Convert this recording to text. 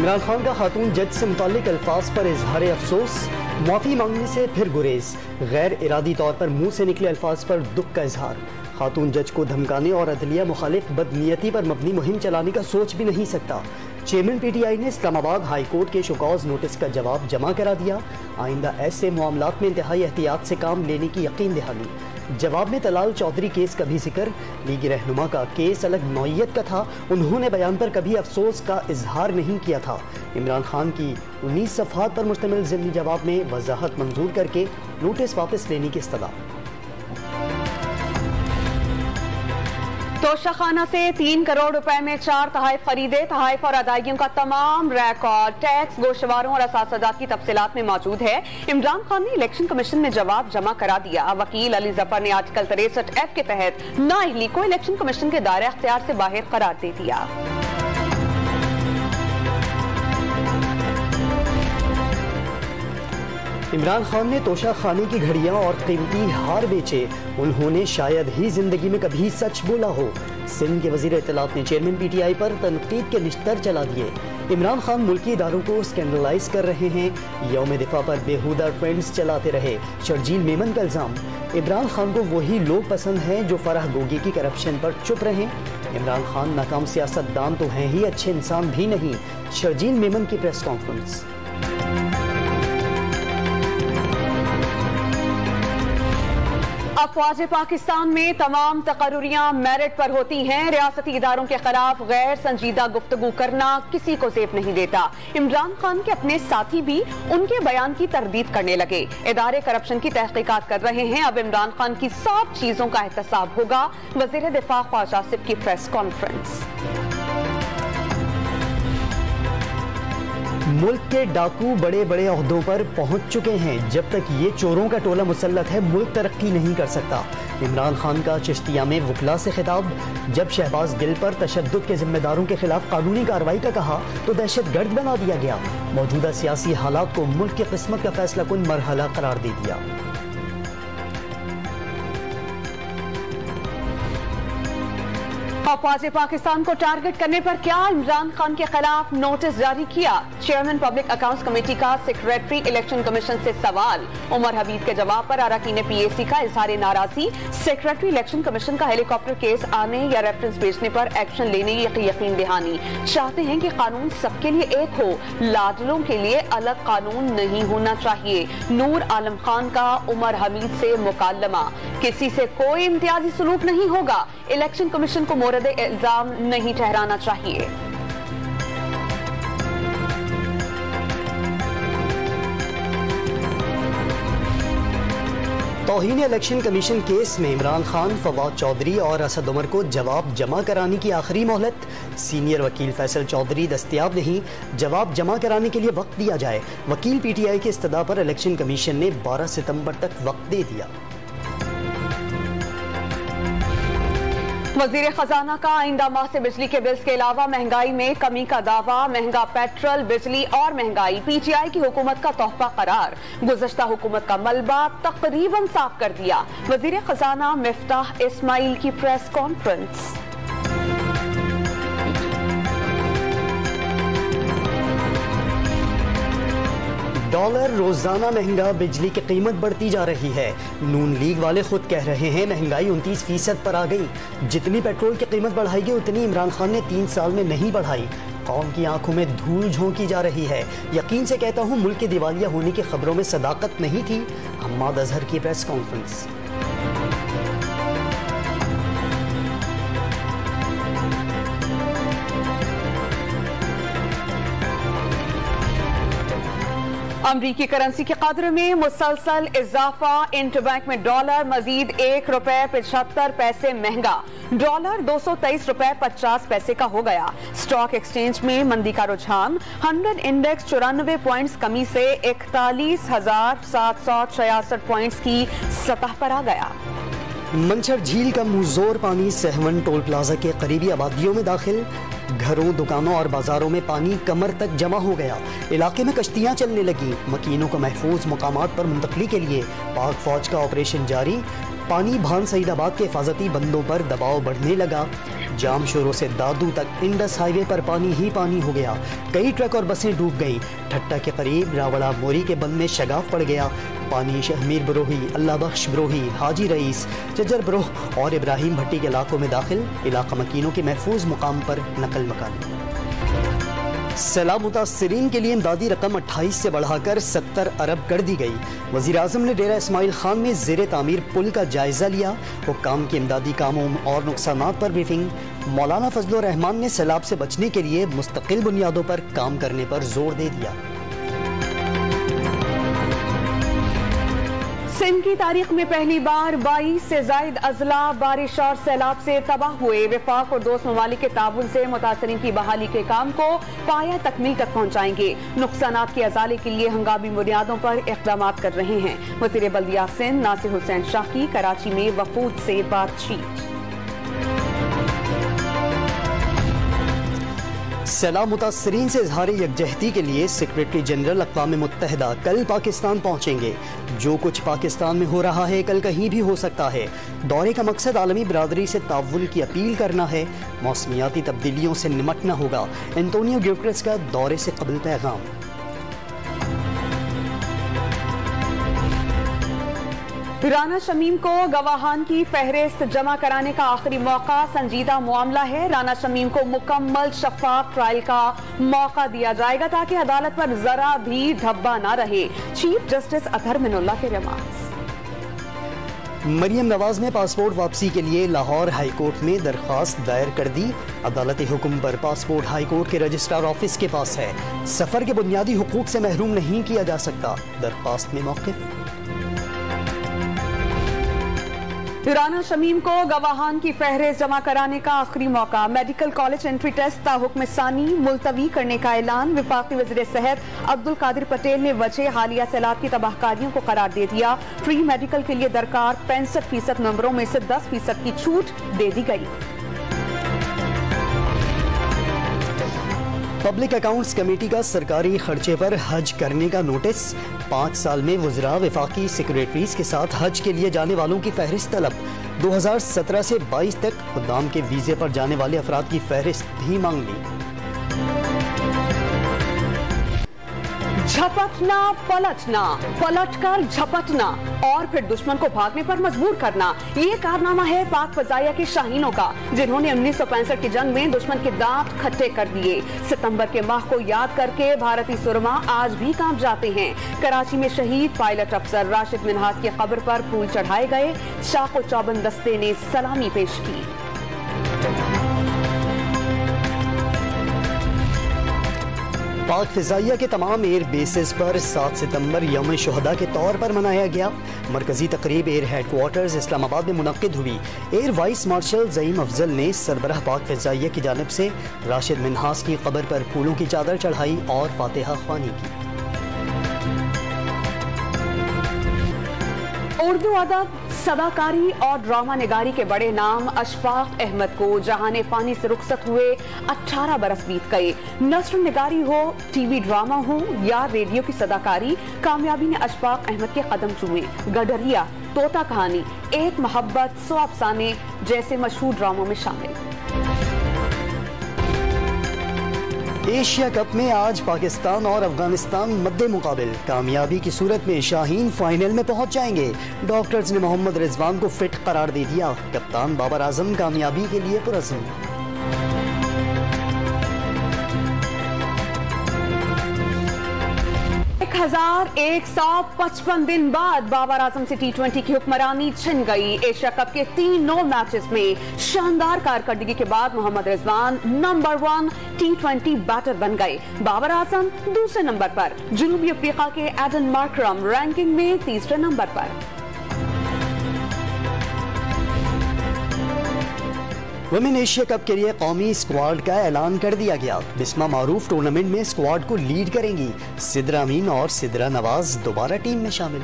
इमरान खान का खातून जज से मुताल्लिक अल्फाज पर इजहार अफसोस, माफी मांगने से फिर गुरेज, गैर इरादी तौर पर मुंह से निकले अल्फाज पर दुख का इजहार। खातून जज को धमकाने और अदलिया मुखालिफ बदनीयती पर मबनी मुहिम चलाने का सोच भी नहीं सकता। चेयरमैन पीटीआई ने इस्लामाबाद हाई कोर्ट के शोकॉज नोटिस का जवाब जमा करा दिया। आइंदा ऐसे मामलात में इंतहाई एहतियात से काम लेने की यकीन दहानी। जवाब में तलाल चौधरी केस का भी जिक्र, लीगी रहनुमा का केस अलग नौइयत का था, उन्होंने बयान पर कभी अफसोस का इजहार नहीं किया था। इमरान खान की 19 सफ़हात पर मुश्तमिल ज़िमनी जवाब में वजाहत मंजूर करके नोटिस वापस लेने की इस्तदा। तोशाखाना से 3 करोड़ रुपए में 4 तहाइफ खरीदे। तहाइफ और अदायगियों का तमाम रिकॉर्ड टैक्स, गोशवारों और असासदात की तफसीलात में मौजूद है। इमरान खान ने इलेक्शन कमीशन में जवाब जमा करा दिया। वकील अली जफर ने आर्टिकल 63F के तहत नाअहली को इलेक्शन कमीशन के दायरे अख्तियार से बाहर करार दे दिया। इमरान खान ने तोशा खाने की घड़ियां और कीमती हार बेचे। उन्होंने शायद ही जिंदगी में कभी सच बोला हो। सिंध के वजीर इत्तलात ने चेयरमैन पीटीआई पर तनकीद के निश्तर चला दिए। इमरान खान मुल्की इदारों को स्कैंडलाइज कर रहे हैं। यौम दिफा पर बेहुदा ट्रेंड्स चलाते रहे। शर्जील मेमन का इल्जाम, इमरान खान को वही लोग पसंद हैं जो फराह गोगी की करप्शन पर चुप रहे। इमरान खान नाकाम सियासतदान तो हैं ही, अच्छे इंसान भी नहीं। शर्जील मेमन की प्रेस कॉन्फ्रेंस। अफवाज पाकिस्तान में तमाम तकर्रुरियां मेरिट पर होती हैं। रियासती इदारों के खिलाफ गैर संजीदा गुफ्तगू करना किसी को ज़ेब नहीं देता। इमरान खान के अपने साथी भी उनके बयान की तरदीद करने लगे। इदारे करप्शन की तहकीकात कर रहे हैं। अब इमरान खान की सब चीजों का एहतसाब होगा। वजीर दिफा ख्वाजा आसिफ की प्रेस कॉन्फ्रेंस। मुल्क के डाकू बड़े बड़े ओहदों पर पहुंच चुके हैं। जब तक ये चोरों का टोला मुसल्लत है, मुल्क तरक्की नहीं कर सकता। इमरान खान का चिश्तिया में वकला से खिताब, जब शहबाज गिल पर तशद्दुद के जिम्मेदारों के खिलाफ कानूनी कार्रवाई का कहा तो दहशतगर्द बना दिया गया। मौजूदा सियासी हालात को मुल्क की किस्मत का फैसला कुन मरहला करार दे दिया। अफवाज पाकिस्तान को टारगेट करने पर क्या इमरान खान के खिलाफ नोटिस जारी किया। चेयरमैन पब्लिक अकाउंट्स कमेटी का सेक्रेटरी इलेक्शन कमीशन से सवाल। उमर हबीब के जवाब पर अरकान पीएसी का इजहार नाराजगी। सेक्रेटरी इलेक्शन कमीशन का हेलीकॉप्टर केस आने या रेफरेंस भेजने पर एक्शन लेने की यकीन दहानी। चाहते हैं कि कानून सबके लिए एक हो, लाडलों के लिए अलग कानून नहीं होना चाहिए। नूर आलम खान का उमर हबीब से मुकालमा, किसी से कोई इम्तियाजी सलूक नहीं होगा। इलेक्शन कमीशन को मोरद इल्जाम नहीं ठहराना चाहिए। तौहीन इलेक्शन कमीशन केस में इमरान खान, फवाद चौधरी और असद उमर को जवाब जमा कराने की आखिरी मोहलत। सीनियर वकील फैसल चौधरी दस्तयाब नहीं, जवाब जमा कराने के लिए वक्त दिया जाए। वकील पीटीआई की इस्तदा पर इलेक्शन कमीशन ने 12 सितंबर तक वक्त दे दिया। वजीर खजाना का आइंदा माह से बिजली के बिल्स के अलावा महंगाई में कमी का दावा। महंगा पेट्रोल, बिजली और महंगाई पीटीआई की हुकूमत का तोहफा करार। गुज़श्ता हुकूमत का मलबा तकरीबन साफ कर दिया। वजीर खजाना मिफ्ताह इस्माइल की प्रेस कॉन्फ्रेंस। डॉलर रोजाना महंगा, बिजली की कीमत बढ़ती जा रही है। नून लीग वाले खुद कह रहे हैं महंगाई 29% पर आ गई। जितनी पेट्रोल की कीमत बढ़ाएगी उतनी इमरान खान ने 3 साल में नहीं बढ़ाई। कौम की आंखों में धूल झोंकी जा रही है। यकीन से कहता हूं मुल्क के दिवालिया होने की खबरों में सदाकत नहीं थी। हम्माद अजहर की प्रेस कॉन्फ्रेंस। अमरीकी करेंसी की कदर में मुसलसल इजाफा। इंटरबैंक में डॉलर मजीद ₹1.75 महंगा। डॉलर $223.50 का हो गया। स्टॉक एक्सचेंज में मंदी का रुझान। 100 इंडेक्स 94 पॉइंट्स कमी से 41,766 पॉइंट्स की सतह पर आ गया। मंचर झील का मुंहजोर पानी सहवन टोल प्लाजा के करीबी आबादियों में दाखिल। घरों, दुकानों और बाजारों में पानी कमर तक जमा हो गया। इलाके में कश्तियां चलने लगी। मकीनों को महफूज मुकामात पर मुंतकली के लिए पाक फौज का ऑपरेशन जारी। पानी भान सईदाबाद के हिफाजती बंदों पर दबाव बढ़ने लगा। जाम शोरों से दादू तक इंडस हाईवे पर पानी ही पानी हो गया। कई ट्रक और बसें डूब गईं। ठट्टा के करीब रावड़ा मोरी के बंद में शगाफ पड़ गया। पानी शहमीर बरोही, अल्लाह बख्श बरोही, हाजी रईस, जजर बरोह और इब्राहिम भट्टी के इलाकों में दाखिल। इलाका मकीनों के महफूज मुकाम पर नकल मकान। सैलाब मुतासरीन के लिए इमदादी रकम 28 से बढ़ाकर 70 अरब कर दी गई। वज़ीर आज़म ने डेरा इस्माइल खान में ज़ेरे तामीर पुल का जायजा लिया। हुक्काम के इमदादी कामों और नुकसानात पर ब्रीफिंग। मौलाना फजलुर रहमान ने सैलाब से बचने के लिए मुस्तकिल बुनियादों पर काम करने पर जोर दे दिया। सिंध की तारीख में पहली बार 22 से जायद अजला बारिश और सैलाब से तबाह हुए। वफाक और दोस्त ममालिक के ताउन से मुतासरीन की बहाली के काम को पाया तकमील तक पहुँचाएंगे। नुकसानात के अजाले के लिए हंगामी बुनियादों पर इक़दाम कर रहे हैं। वज़ीर बल्दिया सिंध नासिर हुसैन शाह की कराची में वफूद से बातचीत। सैलाब मुतासरीन से इजहार यकजहती के लिए सेक्रेटरी जनरल अक़वाम मुत्तहिदा कल पाकिस्तान पहुँचेंगे। जो कुछ पाकिस्तान में हो रहा है कल कहीं भी हो सकता है। दौरे का मकसद आलमी बरादरी से ताउन की अपील करना है। मौसमियाती तब्दीलियों से निमटना होगा। एंटोनियो गुटेरेस का दौरे से कबल पैगाम। राना शमीम को गवाहान की फहरिस्त जमा कराने का आखिरी मौका। संजीदा मामला है। राना शमीम को मुकम्मल शफाफ ट्रायल का मौका दिया जाएगा ताकि अदालत पर जरा भी धब्बा न रहे। चीफ जस्टिस अतहर मिनुल्लाह के रिमार्क्स। मरियम नवाज ने पासपोर्ट वापसी के लिए लाहौर हाई कोर्ट में दरख्वास्त दायर कर दी। अदालती हुक्म पर पासपोर्ट हाई कोर्ट के रजिस्ट्रार ऑफिस के पास है। सफर के बुनियादी हुकूक से महरूम नहीं किया जा सकता। दरख्वास्त में मौक़िफ़। राना शमीम को गवाहान की फहरिस्त जमा कराने का आखिरी मौका। मेडिकल कॉलेज एंट्री टेस्ट ताहुक्म सानी मुलतवी करने का ऐलान। वफाकी वज़ीर सेहत अब्दुल कादिर पटेल ने वजह हालिया सैलाब की तबाहकारियों को करार दे दिया। प्री मेडिकल के लिए दरकार 65% नंबरों में से 10% की छूट दे दी गई। पब्लिक अकाउंट्स कमेटी का सरकारी खर्चे पर हज करने का नोटिस। 5 साल में वज़रा वफाकी सेक्रेटरीज के साथ हज के लिए जाने वालों की फहरिस्त तलब। 2017 से 22 तक खुदाम के वीजे पर जाने वाले अफराद की फहरिस्त भी मांग ली। झपटना पलटना, पलटकर झपटना और फिर दुश्मन को भागने पर मजबूर करना, ये कारनामा है पाक फजाइया के शाहीनों का, जिन्होंने 1965 की जंग में दुश्मन के दांत खट्टे कर दिए। सितंबर के माह को याद करके भारतीय सुरमा आज भी कांप जाते हैं। कराची में शहीद पायलट अफसर राशिद मिन्हास की कब्र पर फूल चढ़ाए गए। चाको चौबंद दस्ते ने सलामी पेश की। पाक फिजाइया के तमाम एयर बेसिस पर 7 सितंबर यौम शुहदा के तौर पर मनाया गया। मरकजी तकरीब एयर हेडक्वार्टर्स इस्लामाबाद में मुनक्किद हुई। Air vice marshal Zaeem Afzal ने सरबराह पाक फिजाइया की जानिब से राशिद मिन्हास की कब्र पर फूलों की चादर चढ़ाई और फातिहा ख्वानी की। उर्दू अदब, सदाकारी और ड्रामा निगारी के बड़े नाम अशफाक अहमद को जहाने फानी से रुखसत हुए 18 बरस बीत गए। नस्र निगारी हो, टीवी ड्रामा हो या रेडियो की सदाकारी, कामयाबी ने अशफाक अहमद के कदम चूमे। गडरिया, तोता कहानी, एक मोहब्बत, 100 अफसाने जैसे मशहूर ड्रामों में शामिल। एशिया कप में आज पाकिस्तान और अफगानिस्तान मद्दे मुकाबिल। कामयाबी की सूरत में शाहीन फाइनल में पहुंच जाएंगे। डॉक्टर्स ने मोहम्मद रिजवान को फिट करार दे दिया। कप्तान बाबर आजम कामयाबी के लिए पुरज़्म। 1155 दिन बाद बाबर आजम से T20 की हुक्मरानी छिन गई। एशिया कप के 3 मैचेस में शानदार कारकर्दगी के बाद Mohammad Rizwan number 1 T20 batter बन गए। बाबर आजम दूसरे नंबर पर, जनूबी अफ्रीका के एडन मार्करम रैंकिंग में तीसरे नंबर पर। वुमेन एशिया कप के लिए कौमी स्क्वाड का ऐलान कर दिया गया। बिस्मा मारूफ टूर्नामेंट में स्क्वाड को लीड करेंगी। सिद्रा अमीन और सिद्रा नवाज दोबारा टीम में शामिल।